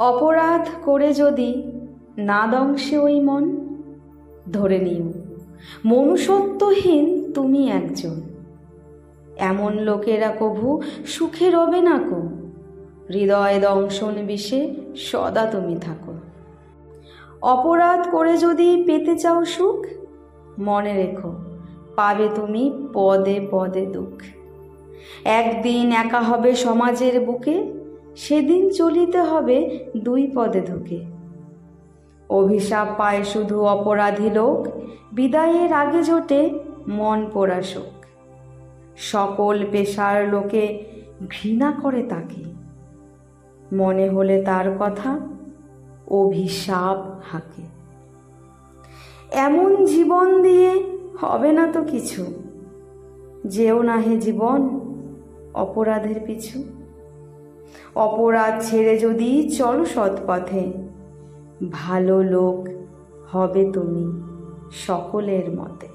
অপরাধ করে যদি না দংশে ওই মন, ধরে নিও মনুষ্যত্বহীন তুমি একজন। এমন লোকেরা কভু সুখে রবে না কো, হৃদয় দংশন বিষে সদা তুমি থাকো। অপরাধ করে যদি পেতে চাও সুখ, মনে রেখো পাবে তুমি পদে পদে দুঃখ। একদিন একা হবে সমাজের বুকে, সেদিন চলিতে হবে দুই পদে ধুকে। অভিশাপ পায় শুধু অপরাধী লোক, বিদায়ের আগে জোটে মন পোড়া শোক। সকল পেশার লোকে ঘৃণা করে তাকে, মনে হলে তার কথা অভিশাপ হাঁকে। এমন জীবন দিয়ে হবে না তো কিছু, যেও না হে জীবন অপরাধের পিছু। অপরাধ ছেড়ে যদি চলো সৎ পথে, ভালো লোক হবে তুমি সকলের মতে।